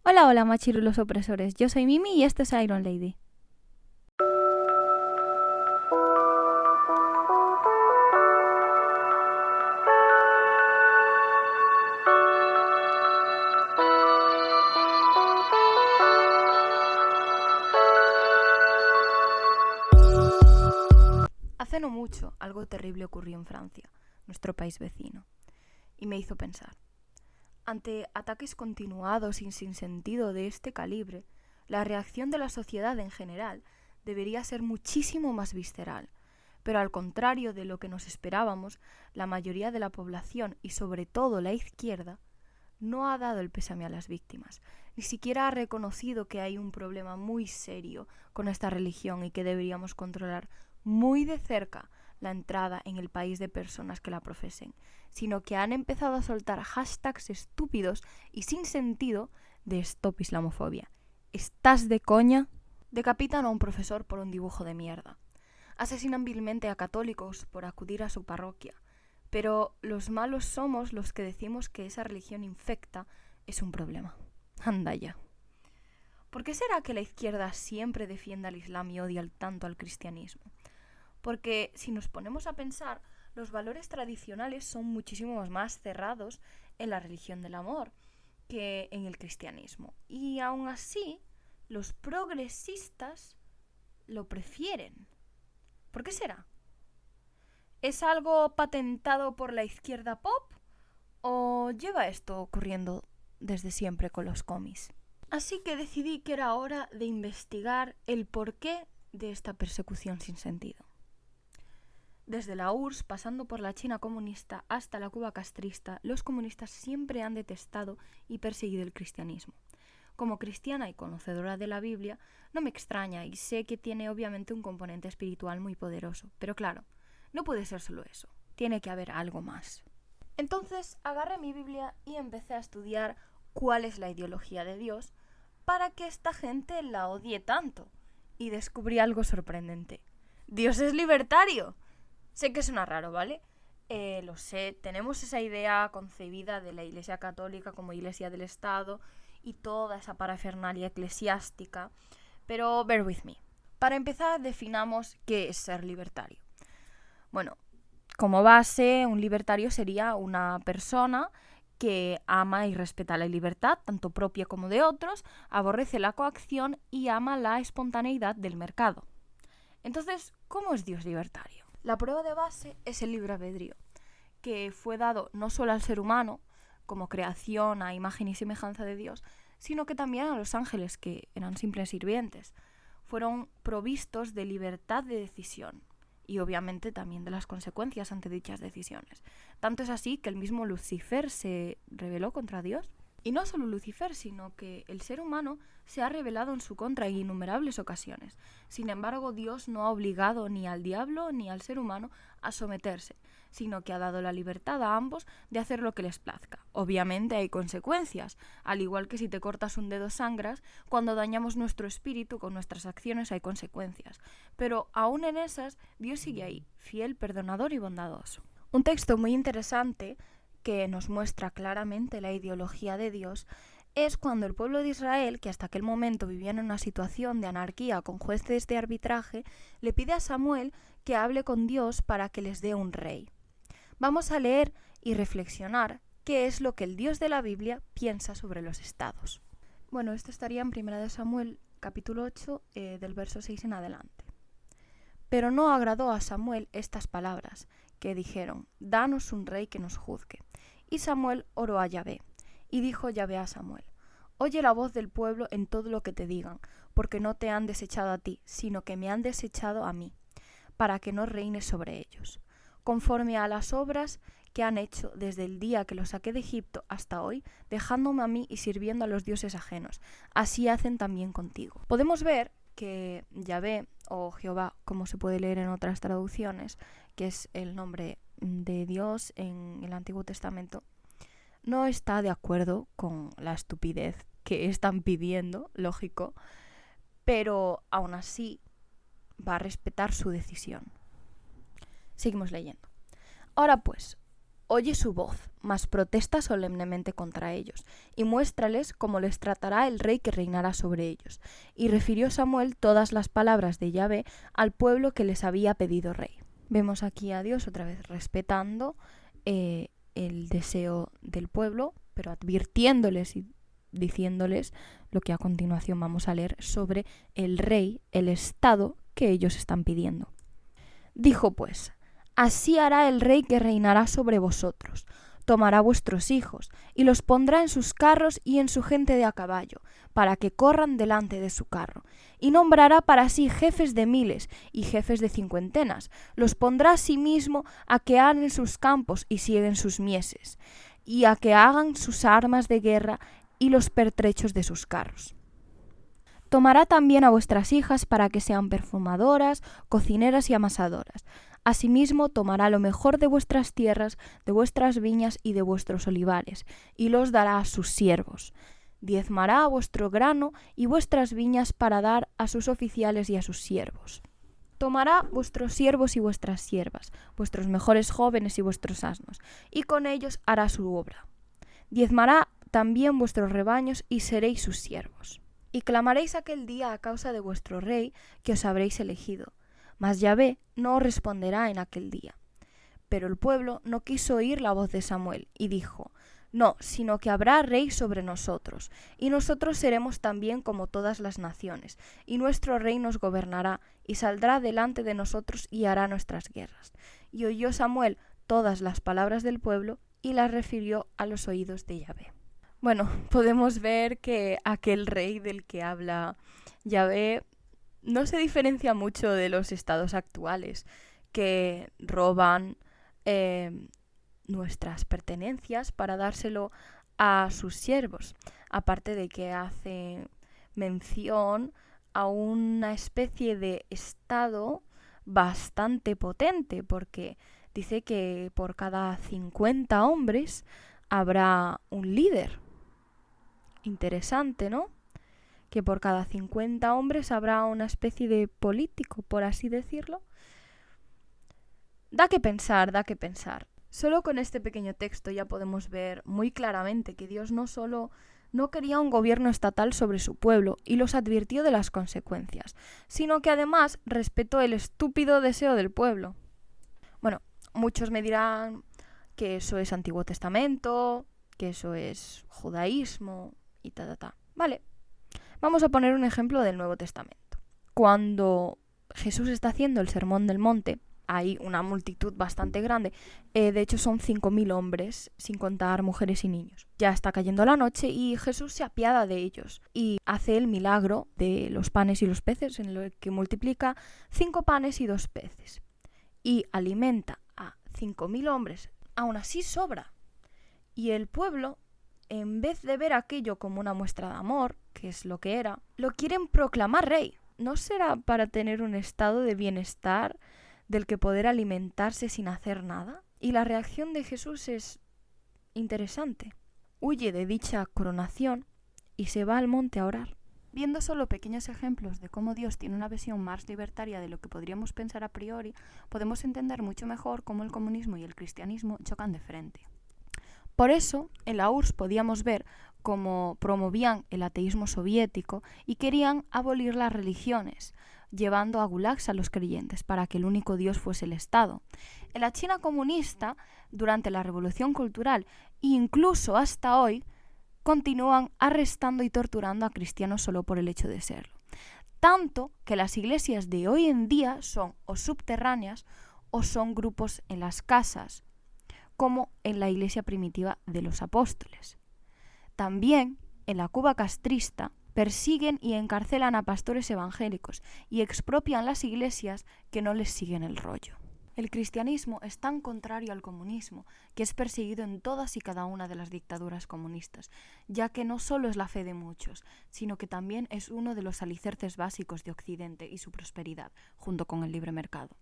Hola, hola, machirulos opresores. Yo soy Mimi y esto es Iron Lady. Hace no mucho, algo terrible ocurrió en Francia, nuestro país vecino, y me hizo pensar. Ante ataques continuados y sin sentido de este calibre, la reacción de la sociedad en general debería ser muchísimo más visceral. Pero al contrario de lo que nos esperábamos, la mayoría de la población y sobre todo la izquierda no ha dado el pésame a las víctimas. Ni siquiera ha reconocido que hay un problema muy serio con esta religión y que deberíamos controlar muy de cerca la entrada en el país de personas que la profesen, sino que han empezado a soltar hashtags estúpidos y sin sentido de Stop Islamofobia. ¿Estás de coña? Decapitan a un profesor por un dibujo de mierda. Asesinan vilmente a católicos por acudir a su parroquia. Pero los malos somos los que decimos que esa religión infecta es un problema. Anda ya. ¿Por qué será que la izquierda siempre defiende al Islam y odia tanto al cristianismo? Porque si nos ponemos a pensar, los valores tradicionales son muchísimo más cerrados en la religión del amor que en el cristianismo. Y aún así, los progresistas lo prefieren. ¿Por qué será? ¿Es algo patentado por la izquierda pop? ¿O lleva esto ocurriendo desde siempre con los cómics? Así que decidí que era hora de investigar el porqué de esta persecución sin sentido. Desde la URSS, pasando por la China comunista hasta la Cuba castrista, los comunistas siempre han detestado y perseguido el cristianismo. Como cristiana y conocedora de la Biblia, no me extraña y sé que tiene obviamente un componente espiritual muy poderoso, pero claro, no puede ser solo eso, tiene que haber algo más. Entonces agarré mi Biblia y empecé a estudiar cuál es la ideología de Dios para que esta gente la odie tanto. Y descubrí algo sorprendente. ¡Dios es libertario! Sé que suena raro, ¿vale? Lo sé, tenemos esa idea concebida de la Iglesia Católica como Iglesia del Estado y toda esa parafernalia eclesiástica, pero bear with me. Para empezar, definamos qué es ser libertario. Bueno, como base, un libertario sería una persona que ama y respeta la libertad, tanto propia como de otros, aborrece la coacción y ama la espontaneidad del mercado. Entonces, ¿cómo es Dios libertario? La prueba de base es el libre albedrío, que fue dado no solo al ser humano, como creación a imagen y semejanza de Dios, sino que también a los ángeles, que eran simples sirvientes. Fueron provistos de libertad de decisión y obviamente también de las consecuencias ante dichas decisiones. Tanto es así que el mismo Lucifer se rebeló contra Dios. Y no solo Lucifer, sino que el ser humano se ha rebelado en su contra en innumerables ocasiones. Sin embargo, Dios no ha obligado ni al diablo ni al ser humano a someterse, sino que ha dado la libertad a ambos de hacer lo que les plazca. Obviamente hay consecuencias, al igual que si te cortas un dedo sangras, cuando dañamos nuestro espíritu con nuestras acciones hay consecuencias. Pero aún en esas, Dios sigue ahí, fiel, perdonador y bondadoso. Un texto muy interesante que nos muestra claramente la ideología de Dios es cuando el pueblo de Israel, que hasta aquel momento vivía en una situación de anarquía con jueces de arbitraje, le pide a Samuel que hable con Dios para que les dé un rey. Vamos a leer y reflexionar qué es lo que el Dios de la Biblia piensa sobre los estados. Bueno, esto estaría en 1 Samuel, capítulo 8, del verso 6 en adelante. Pero no agradó a Samuel estas palabras, que dijeron: «Danos un rey que nos juzgue». Y Samuel oró a Yahvé, y dijo Yahvé a Samuel: «Oye la voz del pueblo en todo lo que te digan, porque no te han desechado a ti, sino que me han desechado a mí, para que no reines sobre ellos, conforme a las obras que han hecho desde el día que los saqué de Egipto hasta hoy, dejándome a mí y sirviendo a los dioses ajenos. Así hacen también contigo». Podemos ver que Yahvé, o Jehová, como se puede leer en otras traducciones, que es el nombre de Dios en el Antiguo Testamento, no está de acuerdo con la estupidez que están pidiendo, lógico, pero aún así va a respetar su decisión. Seguimos leyendo. Ahora pues, Oye su voz, mas protesta solemnemente contra ellos, y muéstrales cómo les tratará el rey que reinará sobre ellos. Y refirió Samuel todas las palabras de Yahvé al pueblo que les había pedido rey. Vemos aquí a Dios otra vez respetando el deseo del pueblo, pero advirtiéndoles y diciéndoles lo que a continuación vamos a leer sobre el rey, el estado que ellos están pidiendo. Dijo pues: así hará el rey que reinará sobre vosotros. Tomará vuestros hijos, y los pondrá en sus carros y en su gente de a caballo, para que corran delante de su carro. Y nombrará para sí jefes de miles y jefes de cincuentenas. Los pondrá a sí mismo a que hagan sus campos y sieguen sus mieses, y a que hagan sus armas de guerra y los pertrechos de sus carros. Tomará también a vuestras hijas para que sean perfumadoras, cocineras y amasadoras. Asimismo tomará lo mejor de vuestras tierras, de vuestras viñas y de vuestros olivares, y los dará a sus siervos. Diezmará vuestro grano y vuestras viñas para dar a sus oficiales y a sus siervos. Tomará vuestros siervos y vuestras siervas, vuestros mejores jóvenes y vuestros asnos, y con ellos hará su obra. Diezmará también vuestros rebaños y seréis sus siervos. Y clamaréis aquel día a causa de vuestro rey que os habréis elegido. Mas Yahvé no os responderá en aquel día. Pero el pueblo no quiso oír la voz de Samuel, y dijo: no, sino que habrá rey sobre nosotros, y nosotros seremos también como todas las naciones, y nuestro rey nos gobernará, y saldrá delante de nosotros y hará nuestras guerras. Y oyó Samuel todas las palabras del pueblo, y las refirió a los oídos de Yahvé. Bueno, podemos ver que aquel rey del que habla Yahvé no se diferencia mucho de los estados actuales, que roban nuestras pertenencias para dárselo a sus siervos, aparte de que hace mención a una especie de estado bastante potente, porque dice que por cada 50 hombres habrá un líder. Interesante, ¿no? Que por cada 50 hombres habrá una especie de político, por así decirlo. Da que pensar, da que pensar. Solo con este pequeño texto ya podemos ver muy claramente que Dios no solo no quería un gobierno estatal sobre su pueblo y los advirtió de las consecuencias, sino que además respetó el estúpido deseo del pueblo. Bueno, muchos me dirán que eso es Antiguo Testamento, que eso es judaísmo y ta. Vale, vamos a poner un ejemplo del Nuevo Testamento. Cuando Jesús está haciendo el Sermón del Monte, hay una multitud bastante grande, de hecho son 5.000 hombres, sin contar mujeres y niños. Ya está cayendo la noche y Jesús se apiada de ellos y hace el milagro de los panes y los peces, en el que multiplica 5 panes y 2 peces. Y alimenta a 5.000 hombres, aún así sobra. Y el pueblo, en vez de ver aquello como una muestra de amor, que es lo que era, lo quieren proclamar rey. ¿No será para tener un estado de bienestar del que poder alimentarse sin hacer nada? Y la reacción de Jesús es interesante. Huye de dicha coronación y se va al monte a orar. Viendo solo pequeños ejemplos de cómo Dios tiene una visión más libertaria de lo que podríamos pensar a priori, podemos entender mucho mejor cómo el comunismo y el cristianismo chocan de frente. Por eso, en la URSS podíamos ver cómo promovían el ateísmo soviético y querían abolir las religiones, llevando a gulags a los creyentes para que el único Dios fuese el Estado. En la China comunista, durante la Revolución Cultural e incluso hasta hoy, continúan arrestando y torturando a cristianos solo por el hecho de serlo. Tanto que las iglesias de hoy en día son o subterráneas o son grupos en las casas, como en la iglesia primitiva de los apóstoles. También, en la Cuba castrista, persiguen y encarcelan a pastores evangélicos y expropian las iglesias que no les siguen el rollo. El cristianismo es tan contrario al comunismo que es perseguido en todas y cada una de las dictaduras comunistas, ya que no solo es la fe de muchos, sino que también es uno de los alicerces básicos de Occidente y su prosperidad, junto con el libre mercado.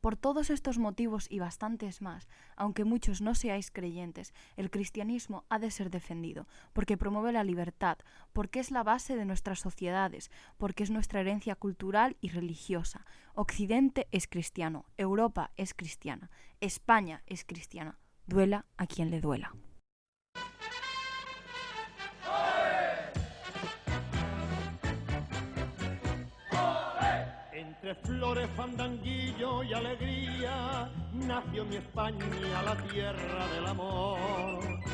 Por todos estos motivos y bastantes más, aunque muchos no seáis creyentes, el cristianismo ha de ser defendido, porque promueve la libertad, porque es la base de nuestras sociedades, porque es nuestra herencia cultural y religiosa. Occidente es cristiano, Europa es cristiana, España es cristiana, duela a quien le duela. Entre flores, fandanguillo y alegría, nació mi España, la tierra del amor.